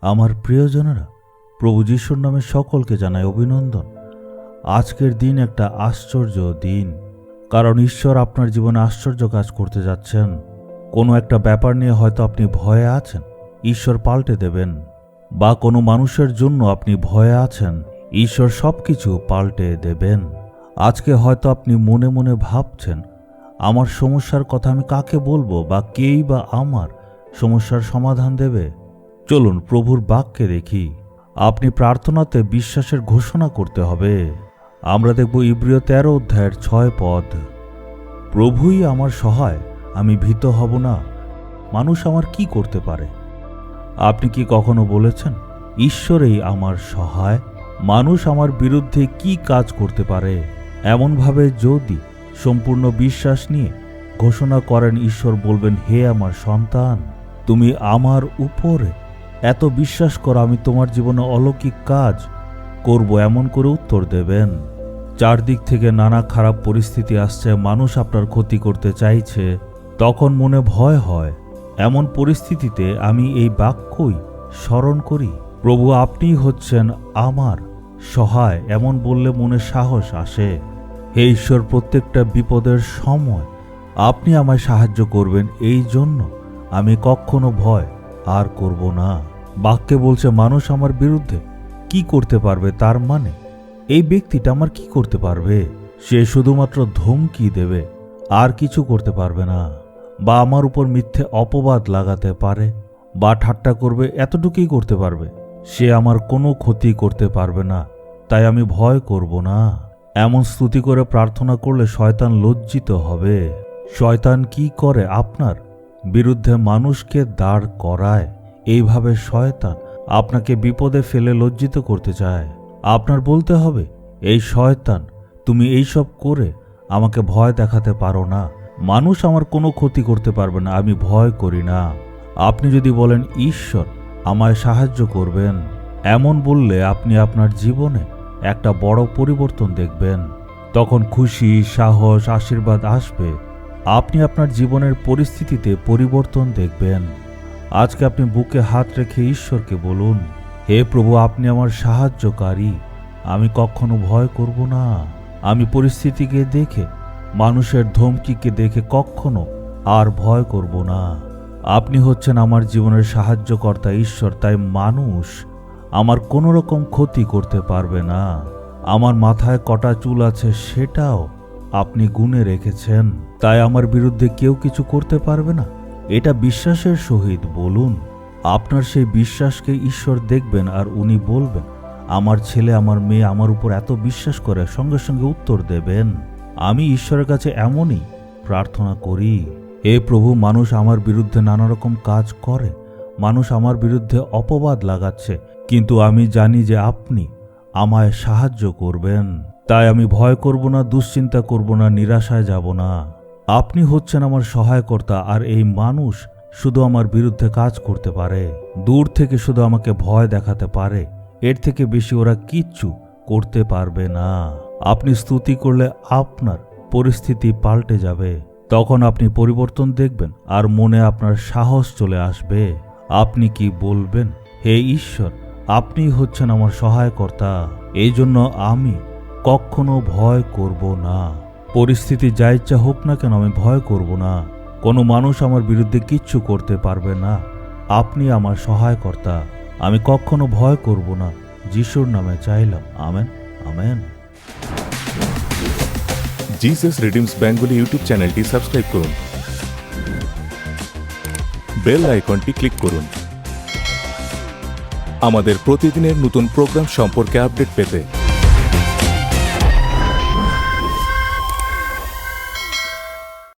আমার প্রিয়জনেরা, প্রভু যিশুর নামে সকলকে জানাই অভিনন্দন। আজকের দিন একটা আশ্চর্য দিন, কারণ ঈশ্বর আপনার জীবনে আশ্চর্য কাজ করতে যাচ্ছেন। কোনো একটা ব্যাপার নিয়ে হয়তো আপনি ভয়ে আছেন, ঈশ্বর পাল্টে দেবেন। বা কোনো মানুষের জন্য আপনি ভয়ে আছেন, ঈশ্বর সবকিছু পাল্টে দেবেন। আজকে হয়তো আপনি মনে মনে ভাবছেন, আমার সমস্যার কথা আমি কাকে বলবো, বা কেই বা আমার সমস্যার সমাধান দেবে। চলুন প্রভুর বাক্যে দেখি। আপনি প্রার্থনাতে বিশ্বাসের ঘোষণা করতে হবে। আমরা দেখব ইব্রিয় 13 অধ্যায়ের 6 পদ। প্রভুই আমার সহায়, আমি ভীত হব না। মানুষ আমার কি করতে পারে? আপনি কি কখনো বলেছেন, ঈশ্বরেই আমার সহায়, মানুষ আমার বিরুদ্ধে কি কাজ করতে পারে? এমনভাবে যদি সম্পূর্ণ বিশ্বাস নিয়ে ঘোষণা করেন, ঈশ্বর বলবেন, হে আমার সন্তান, তুমি আমার উপরে এত বিশ্বাস করো, আমি তোমার জীবনে অলৌকিক কাজ করব, এমন করে উত্তর দেবেন। চারদিক থেকে নানা খারাপ পরিস্থিতি আসছে, মানুষ আপনার ক্ষতি করতে চাইছে, তখন মনে ভয় হয়। এমন পরিস্থিতিতে আমি এই বাক্যই স্মরণ করি, প্রভু আপনি হচ্ছেন আমার সহায়। এমন বললে মনে সাহস আসে। হে ঈশ্বর, প্রত্যেকটা বিপদের সময় আপনি আমায় সাহায্য করবেন, এই জন্য আমি কখনো ভয় আর করব না। বাক্যে বলছে, মানুষ আমার বিরুদ্ধে কি করতে পারবে? তার মানে এই ব্যক্তিটা আমার কি করতে পারবে? সে শুধুমাত্র ধমকি দেবে, আর কিছু করতে পারবে না। বা আমার উপর মিথ্যে অপবাদ লাগাতে পারে, বা ঠাট্টা করবে, এতটুকুই করতে পারবে। সে আমার কোনো ক্ষতি করতে পারবে না, তাই আমি ভয় করব না। এমন স্তুতি করে প্রার্থনা করলে শয়তান লজ্জিত হবে। শয়তান কি করে? আপনার বিরুদ্ধে মানুষকে দাঁড় করায়। এইভাবে শয়তান আপনাকে বিপদে ফেলে লজ্জিত করতে চায়। আপনার বলতে হবে, এই শয়তান, তুমি এইসব করে আমাকে ভয় দেখাতে পারো না। মানুষ আমার কোনো ক্ষতি করতে পারবে না, আমি ভয় করি না। আপনি যদি বলেন, ঈশ্বর আমায় সাহায্য করবেন, এমন বললে আপনি আপনার জীবনে একটা বড় পরিবর্তন দেখবেন। তখন খুশি, সাহস, আশীর্বাদ আসবে। আপনি আপনার জীবনের পরিস্থিতিতে পরিবর্তন দেখবেন। আজকে আপনি বুকে হাত রেখে ঈশ্বরকে বলুন, হে প্রভু, আপনি আমার সাহায্যকারী, আমি কখনো ভয় করব না। আমি পরিস্থিতিকে দেখে, মানুষের ধমকিকে দেখে কখনো আর ভয় করব না। আপনি হচ্ছেন আমার জীবনের সাহায্যকর্তা ঈশ্বর, তাই মানুষ আমার কোনো রকম ক্ষতি করতে পারবে না। আমার মাথায় কটা চুল আছে সেটাও আপনি গুণে রেখেছেন, তাই আমার বিরুদ্ধে কেউ কিছু করতে পারবে না। এটা বিশ্বাসের সহিত বলুন। আপনার সেই বিশ্বাসকে ঈশ্বর দেখবেন, আর উনি বলবেন, আমার ছেলে, আমার মেয়ে আমার উপর এত বিশ্বাস করে, সঙ্গে সঙ্গে উত্তর দেবেন। আমি ঈশ্বরের কাছে এমনই প্রার্থনা করি, হে প্রভু, মানুষ আমার বিরুদ্ধে নানা রকম কাজ করে, মানুষ আমার বিরুদ্ধে অপবাদ লাগাচ্ছে, কিন্তু আমি জানি যে আপনি আমায় সাহায্য করবেন। তাই আমি ভয় করব না, দুশ্চিন্তা করব না, নিরাশায় যাব না। আপনি হচ্ছেন আমার সহায়কর্তা, আর এই মানুষ শুধু আমার বিরুদ্ধে কাজ করতে পারে, দূর থেকে শুধু আমাকে ভয় দেখাতে পারে, এর থেকে বেশি ওরা কিচ্ছু করতে পারবে না। আপনি স্তুতি করলে আপনার পরিস্থিতি পাল্টে যাবে। তখন আপনি পরিবর্তন দেখবেন, আর মনে আপনার সাহস চলে আসবে। আপনি কি বলবেন? হে ঈশ্বর, আপনি হচ্ছেন আমার সহায়কর্তা, এই জন্য আমি কখনো ভয় করব না। পরিস্থিতি যা ইচ্ছা হোক না কেন, আমি ভয় করব না। কোনো মানুষ আমার বিরুদ্ধে কিচ্ছু করতে পারবে না। আপনি আমার সহায়কর্তা, আমি কখনো ভয় করব না। যিশুর নামে চাইলাম, amen, amen. Jesus redeems Bengali YouTube চ্যানেলটি সাবস্ক্রাইব করুন, বেল আইকনটি ক্লিক করুন আমাদের প্রতিদিনের নতুন প্রোগ্রাম সম্পর্কে আপডেট পেতে।